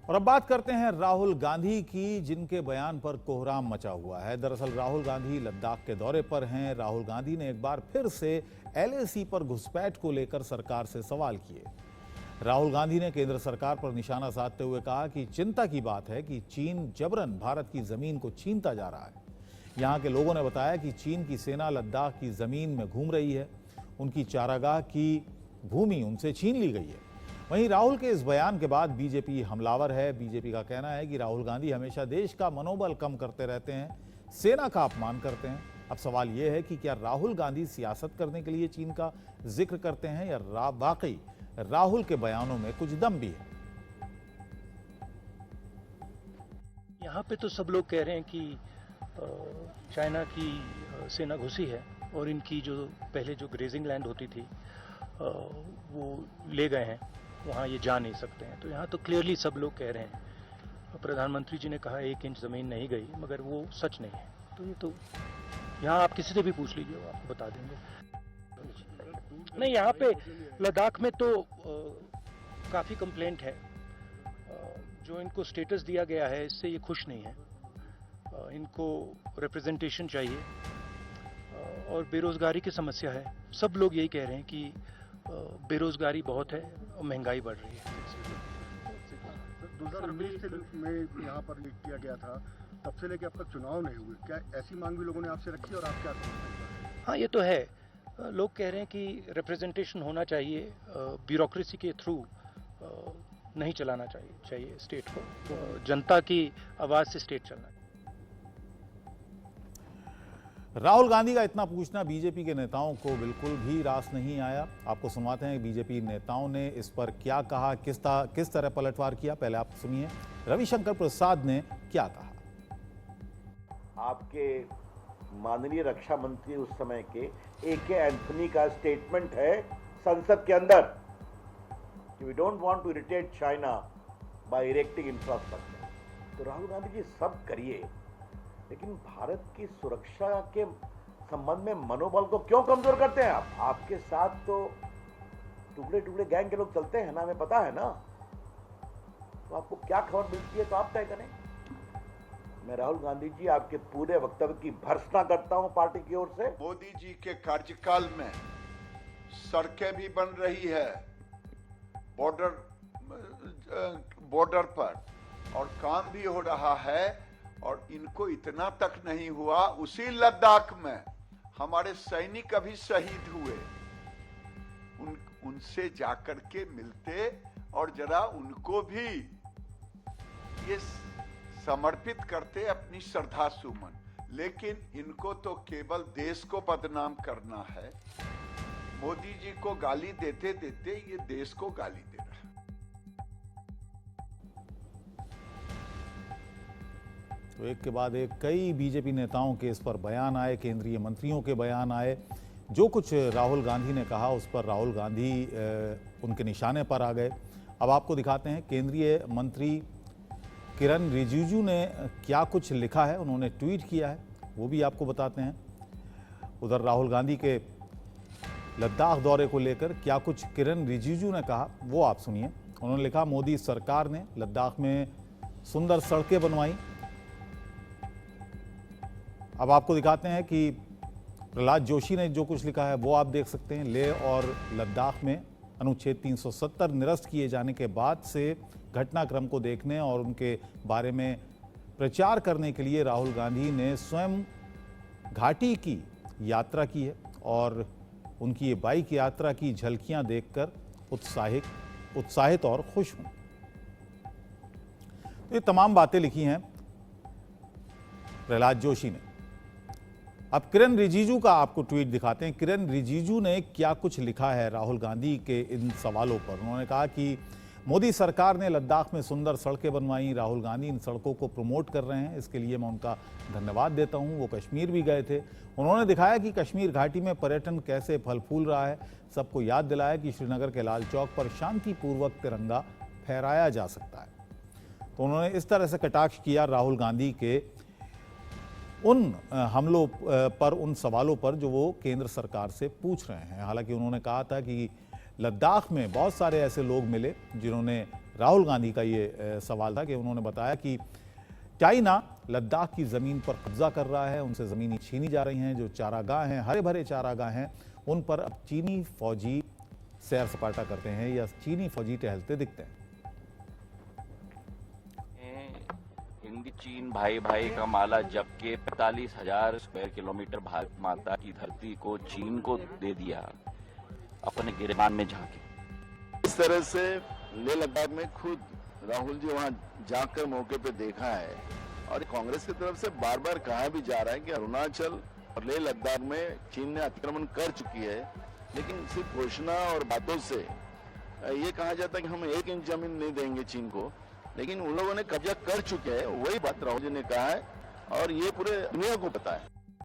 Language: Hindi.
और अब बात करते हैं राहुल गांधी की, जिनके बयान पर कोहराम मचा हुआ है। दरअसल राहुल गांधी लद्दाख के दौरे पर हैं। राहुल गांधी ने एक बार फिर से एलएसी पर घुसपैठ को लेकर सरकार से सवाल किए। राहुल गांधी ने केंद्र सरकार पर निशाना साधते हुए कहा कि चिंता की बात है कि चीन जबरन भारत की जमीन को छीनता जा रहा है। यहाँ के लोगों ने बताया कि चीन की सेना लद्दाख की जमीन में घूम रही है। उनकी चारागाह की भूमि उनसे छीन ली गई है। वहीं राहुल के इस बयान के बाद बीजेपी हमलावर है। बीजेपी का कहना है कि राहुल गांधी हमेशा देश का मनोबल कम करते रहते हैं, सेना का अपमान करते हैं। अब सवाल यह है कि क्या राहुल गांधी सियासत करने के लिए चीन का जिक्र करते हैं या वाकई राहुल के बयानों में कुछ दम भी है। यहाँ पे तो सब लोग कह रहे हैं कि चाइना की सेना घुसी है और इनकी जो पहले जो ग्रेजिंग लैंड होती थी वो ले गए हैं, वहाँ ये जा नहीं सकते हैं। तो यहाँ तो क्लियरली सब लोग कह रहे हैं। प्रधानमंत्री जी ने कहा 1 इंच ज़मीन नहीं गई, मगर वो सच नहीं है। तो ये तो यहाँ आप किसी से भी पूछ लीजिए, वो आपको बता देंगे। नहीं, यहाँ पे लद्दाख में तो काफ़ी कंप्लेंट है। जो इनको स्टेटस दिया गया है इससे ये खुश नहीं है। इनको रिप्रेजेंटेशन चाहिए और बेरोजगारी की समस्या है। सब लोग यही कह रहे हैं कि बेरोजगारी बहुत है और महंगाई बढ़ रही है। 2019 में यहाँ पर लीक किया गया था, तब से लेकर अब तक चुनाव नहीं हुए। क्या ऐसी मांग भी लोगों ने आपसे रखी और आप क्या समझते हैं? हाँ, ये तो है। लोग कह रहे हैं कि रिप्रेजेंटेशन होना चाहिए, ब्यूरोक्रेसी के थ्रू नहीं चलाना चाहिए स्टेट को। जनता की आवाज़ से स्टेट चलना। राहुल गांधी का इतना पूछना बीजेपी के नेताओं को बिल्कुल भी रास नहीं आया। आपको सुनवाते हैं बीजेपी नेताओं ने इस पर क्या कहा, किस तरह पलटवार किया। पहले आप सुनिए रविशंकर प्रसाद ने क्या कहा। आपके माननीय रक्षा मंत्री उस समय के AK एंथनी का स्टेटमेंट है संसद के अंदर कि we don't want to irritate China by erecting infrastructure. तो राहुल गांधी जी सब करिए, लेकिन भारत की सुरक्षा के संबंध में मनोबल को क्यों कमजोर करते हैं आप? आपके साथ तो टुकड़े टुकड़े गैंग के लोग चलते हैं ना, हमें पता है ना। तो आपको क्या खबर मिलती है तो आप तय करें। मैं राहुल गांधी जी आपके पूरे वक्तव्य की भर्त्सना करता हूं पार्टी की ओर से। मोदी जी के कार्यकाल में सड़कें भी बन रही है बॉर्डर पर, और काम भी हो रहा है। और इनको इतना तक नहीं हुआ, उसी लद्दाख में हमारे सैनिक अभी शहीद हुए। उनसे जाकर के मिलते और जरा उनको भी ये समर्पित करते अपनी श्रद्धा सुमन। लेकिन इनको तो केवल देश को बदनाम करना है। मोदी जी को गाली देते देते ये देश को गाली दे रहा है। तो एक के बाद एक कई बीजेपी नेताओं के इस पर बयान आए, केंद्रीय मंत्रियों के बयान आए। जो कुछ राहुल गांधी ने कहा उस पर राहुल गांधी उनके निशाने पर आ गए। अब आपको दिखाते हैं केंद्रीय मंत्री किरण रिजिजू ने क्या कुछ लिखा है, उन्होंने ट्वीट किया है, वो भी आपको बताते हैं। उधर राहुल गांधी के लद्दाख दौरे को लेकर क्या कुछ किरण रिजिजू ने कहा वो आप सुनिए। उन्होंने लिखा, मोदी सरकार ने लद्दाख में सुंदर सड़कें बनवाई। अब आपको दिखाते हैं कि प्रहलाद जोशी ने जो कुछ लिखा है वो आप देख सकते हैं। लेह और लद्दाख में अनुच्छेद 370 निरस्त किए जाने के बाद से घटनाक्रम को देखने और उनके बारे में प्रचार करने के लिए राहुल गांधी ने स्वयं घाटी की यात्रा की है और उनकी ये बाइक यात्रा की झलकियां देखकर उत्साहित और खुश हूं। ये तमाम बातें लिखी हैं प्रहलाद जोशी ने। अब किरण रिजिजू का आपको ट्वीट दिखाते हैं। किरण रिजिजू ने क्या कुछ लिखा है राहुल गांधी के इन सवालों पर। उन्होंने कहा कि मोदी सरकार ने लद्दाख में सुंदर सड़कें बनवाई, राहुल गांधी इन सड़कों को प्रमोट कर रहे हैं, इसके लिए मैं उनका धन्यवाद देता हूं। वो कश्मीर भी गए थे, उन्होंने दिखाया कि कश्मीर घाटी में पर्यटन कैसे फल फूल रहा है। सबको याद दिलाया कि श्रीनगर के लाल चौक पर शांतिपूर्वक तिरंगा फहराया जा सकता है। तो उन्होंने इस तरह से कटाक्ष किया राहुल गांधी के उन हमलों पर, उन सवालों पर जो वो केंद्र सरकार से पूछ रहे हैं। हालांकि उन्होंने कहा था कि लद्दाख में बहुत सारे ऐसे लोग मिले जिन्होंने राहुल गांधी का ये सवाल था कि उन्होंने बताया कि चाइना लद्दाख की ज़मीन पर कब्जा कर रहा है, उनसे ज़मीनें छीनी जा रही हैं। जो चारागाह हैं, हरे भरे चारागाह हैं, उन पर अब चीनी फौजी सैर सपाटा करते हैं या चीनी फौजी टहलते दिखते हैं। हिंद चीन भाई भाई का माला जबकि 45,000 स्क्वायर किलोमीटर भारत माता की धरती को चीन को दे दिया अपने गिरबान में झांके। इस तरह से लेह लद्दाख में खुद राहुल जी वहां जाकर मौके पे देखा है और कांग्रेस की तरफ से बार बार कहा भी जा रहा है कि अरुणाचल और लेह लद्दाख में चीन ने अतिक्रमण कर चुकी है, लेकिन सिर्फ घोषणा और बातों से ये कहा जाता है कि हम 1 इंच जमीन नहीं देंगे चीन को, लेकिन उन लोगों ने कब्जा कर चुके हैं। वही बात राहुल जी ने कहा है और ये पूरे दुनिया को पता है।